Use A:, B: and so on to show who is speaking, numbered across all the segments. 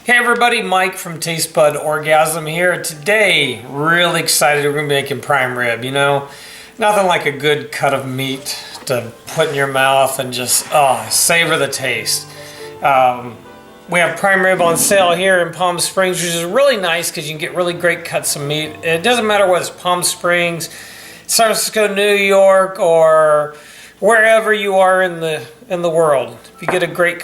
A: Hey everybody, Mike from Taste Bud Orgasm here. Today, really excited we're going to be making prime rib. You know, nothing like a good cut of meat to put in your mouth and just, savor the taste. We have prime rib on sale here in Palm Springs, which is really nice because you can get really great cuts of meat. It doesn't matter whether it's Palm Springs, San Francisco, New York, or wherever you are in the world. If you get a great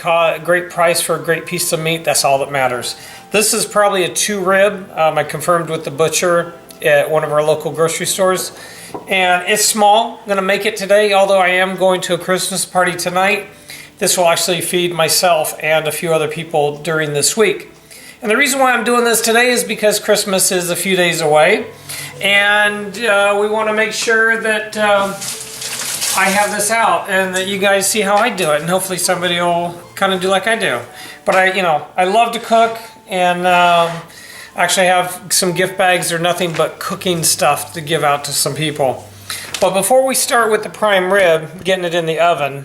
A: price for a great piece of meat, that's all that matters. This is probably a 2 rib. I confirmed with the butcher at one of our local grocery stores. And it's small. I'm going to make it today, although I am going to a Christmas party tonight. This will actually feed myself and a few other people during this week. And the reason why I'm doing this today is because Christmas is a few days away. And we want to make sure that I have this out and that you guys see how I do it, and hopefully somebody will kind of do like I do. But I love to cook, and actually have some gift bags. They're nothing but cooking stuff to give out to some people. But before we start with the prime rib, getting it in the oven.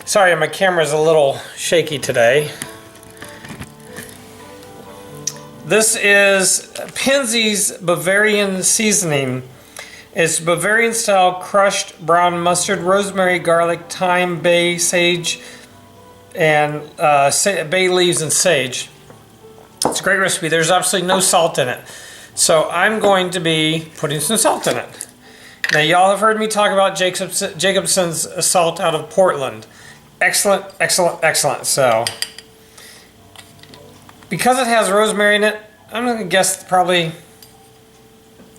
A: Sorry, my camera's a little shaky today. This is Penzeys Bavarian seasoning. It's Bavarian style crushed brown mustard, rosemary, garlic, thyme, bay, sage, and bay leaves and sage. It's a great recipe. There's absolutely no salt in it. So I'm going to be putting some salt in it. Now y'all have heard me talk about Jacobsen's salt out of Portland. Excellent, excellent, excellent. So because it has rosemary in it, I'm going to guess probably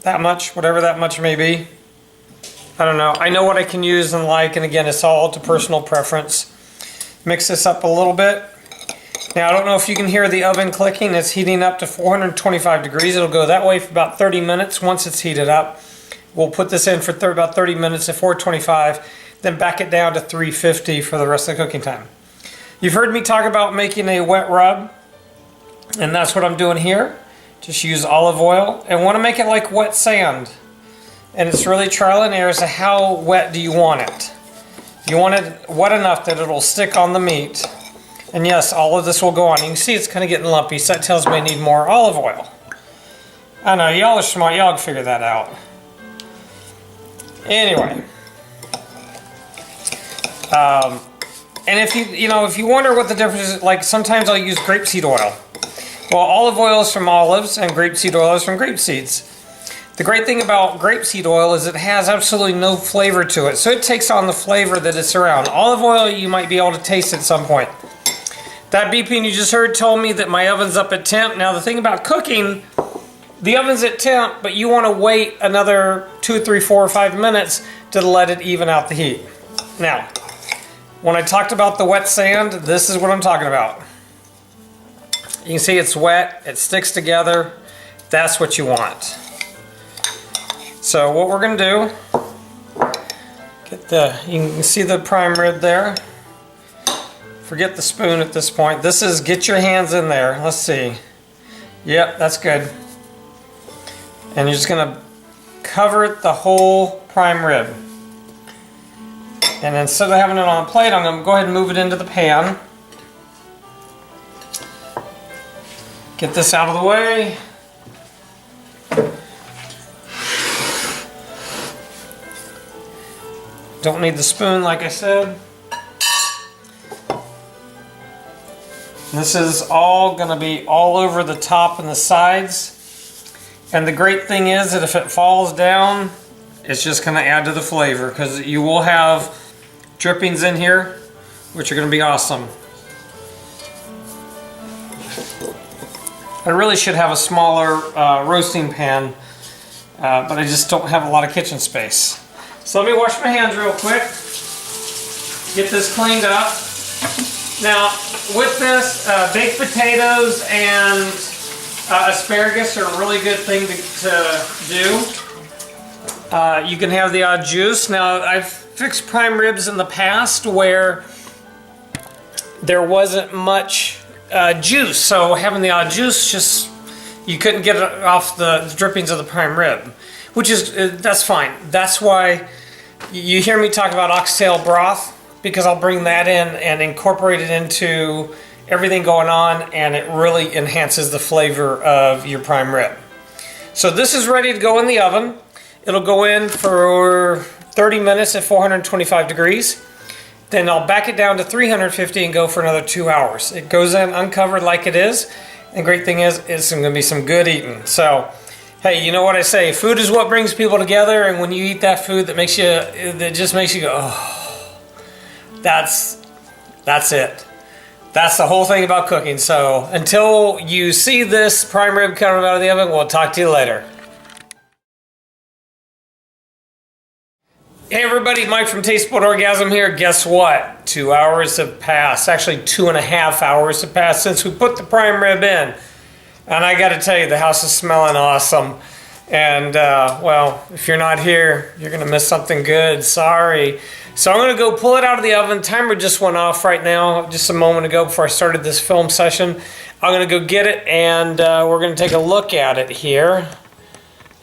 A: that much, whatever that much may be. I don't know. I know what I can use and like, and again, it's all to personal preference. Mix this up a little bit. Now, I don't know if you can hear the oven clicking. It's heating up to 425 degrees. It'll go that way for about 30 minutes. Once it's heated up, we'll put this in for about 30 minutes at 425, then back it down to 350 for the rest of the cooking time. You've heard me talk about making a wet rub, and that's what I'm doing here. Just use olive oil and want to make it like wet sand. And it's really trial and error as to how wet do you want it. You want it wet enough that it'll stick on the meat. And yes, all of this will go on. You can see it's kind of getting lumpy, so that tells me I need more olive oil. I know, y'all are smart, y'all can figure that out. Anyway. And if you wonder what the difference is, like sometimes I'll use grapeseed oil. Well, olive oil is from olives and grapeseed oil is from grape seeds. The great thing about grapeseed oil is it has absolutely no flavor to it, so it takes on the flavor that it's around. Olive oil you might be able to taste at some point. That beeping you just heard told me that my oven's up at temp. Now the thing about cooking, the oven's at temp, but you want to wait another 2, 3, 4, or 5 minutes to let it even out the heat. Now, when I talked about the wet sand, this is what I'm talking about. You can see it's wet, it sticks together. That's what you want. So what we're going to do, you can see the prime rib there. Forget the spoon at this point. This is get your hands in there. Let's see. Yep, that's good. And you're just going to cover the whole prime rib. And instead of having it on a plate, I'm going to go ahead and move it into the pan. Get this out of the way. Don't need the spoon, like I said. This is all going to be all over the top and the sides. And the great thing is that if it falls down, it's just going to add to the flavor, because you will have drippings in here, which are going to be awesome. I really should have a smaller roasting pan, but I just don't have a lot of kitchen space. So let me wash my hands real quick, get this cleaned up. Now, with this, baked potatoes and asparagus are a really good thing to do. You can have the odd juice. Now, I've fixed prime ribs in the past where there wasn't much juice, so having the odd juice, just you couldn't get it off the drippings of the prime rib, which is that's fine. That's why you hear me talk about oxtail broth, because I'll bring that in and incorporate it into everything going on, and it really enhances the flavor of your prime rib. So this is ready to go in the oven. It'll go in for 30 minutes at 425 degrees. Then I'll back it down to 350 and go for another 2 hours. It goes in uncovered like it is. And the great thing is, it's going to be some good eating. So, hey, you know what I say? Food is what brings people together. And when you eat that food that just makes you go, oh, that's it. That's the whole thing about cooking. So until you see this prime rib coming out of the oven, we'll talk to you later. Hey everybody, Mike from Taste Bud Orgasm here. Guess what? 2 hours have passed. Actually, 2.5 hours have passed since we put the prime rib in. And I got to tell you, the house is smelling awesome. And, well, if you're not here, you're going to miss something good. Sorry. So I'm going to go pull it out of the oven. Timer just went off right now, just a moment ago before I started this film session. I'm going to go get it, and we're going to take a look at it here.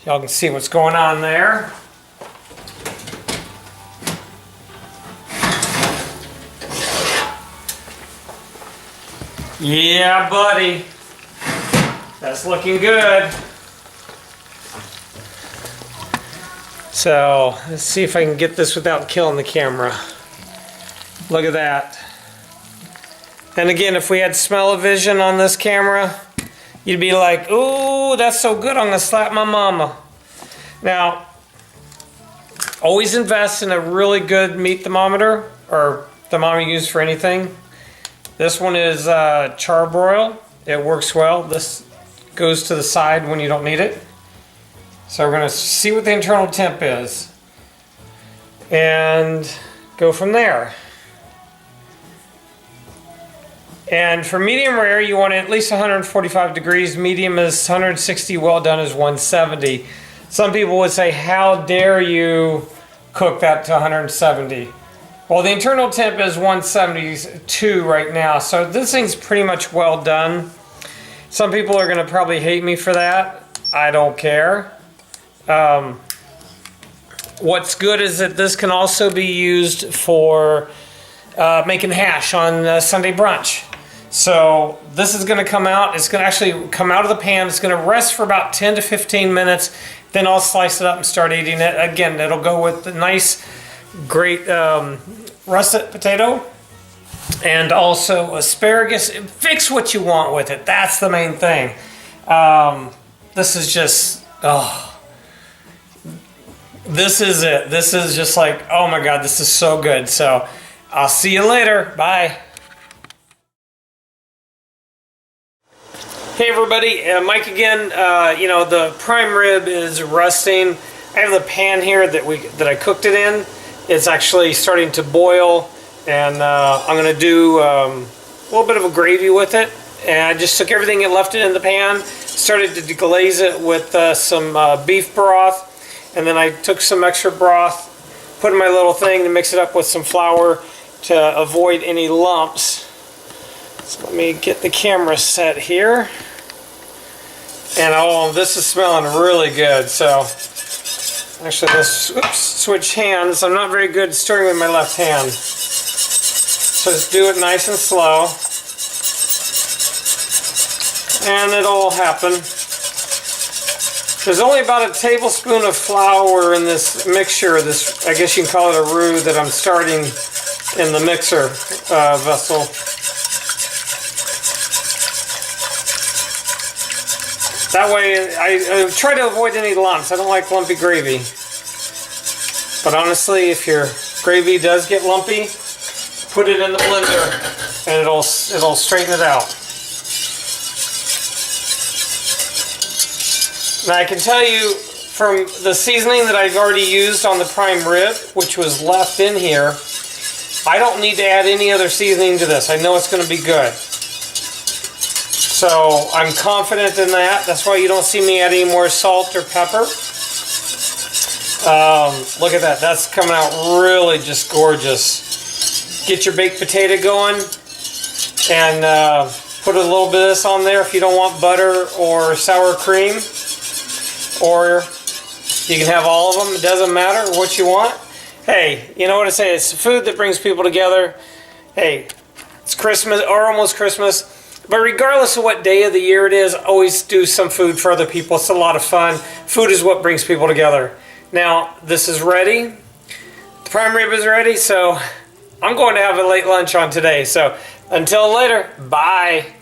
A: Y'all can see what's going on there. Yeah, buddy. That's looking good. So, let's see if I can get this without killing the camera. Look at that. And again, if we had smell-o-vision on this camera, you'd be like, ooh, that's so good, I'm gonna slap my mama. Now, always invest in a really good meat thermometer, or thermometer used for anything. This one is Char-Broil. It works well. This goes to the side when you don't need it. So we're going to see what the internal temp is and go from there. And for medium rare, you want at least 145 degrees. Medium is 160. Well done is 170. Some people would say, how dare you cook that to 170? Well, the internal temp is 172 right now, so this thing's pretty much well done. Some people are going to probably hate me for that. I don't care. What's good is that this can also be used for making hash on Sunday brunch. So this is going to come out. It's going to actually come out of the pan. It's going to rest for about 10 to 15 minutes. Then I'll slice it up and start eating it. Again, it'll go with the nice, great russet potato and also asparagus. Fix what you want with it. That's the main thing. This is just, oh, this is it. This is just like, oh my God, this is so good. So I'll see you later. Bye. Hey everybody, Mike again. You know, the prime rib is rusting. I have the pan here that I cooked it in. It's actually starting to boil, and I'm going to do a little bit of a gravy with it. And I just took everything and left it in the pan, started to deglaze it with some beef broth, and then I took some extra broth, put in my little thing to mix it up with some flour to avoid any lumps. So let me get the camera set here. And oh, this is smelling really good. So actually, let's switch hands. I'm not very good at stirring with my left hand. So just do it nice and slow. And it'll happen. There's only about a tablespoon of flour in this mixture, this, I guess you can call it a roux, that I'm starting in the mixer vessel. That way, I try to avoid any lumps. I don't like lumpy gravy. But honestly, if your gravy does get lumpy, put it in the blender and it'll straighten it out. Now I can tell you from the seasoning that I've already used on the prime rib, which was left in here, I don't need to add any other seasoning to this. I know it's going to be good. So I'm confident in that. That's why you don't see me add any more salt or pepper. Look at that. That's coming out really just gorgeous. Get your baked potato going and put a little bit of this on there if you don't want butter or sour cream. Or you can have all of them. It doesn't matter what you want. Hey, you know what I say? It's food that brings people together. Hey, It's Christmas, or almost Christmas. But regardless of what day of the year it is, always do some food for other people. It's a lot of fun. Food is what brings people together. Now, this is ready. The prime rib is ready, so I'm going to have a late lunch on today. So until later, bye.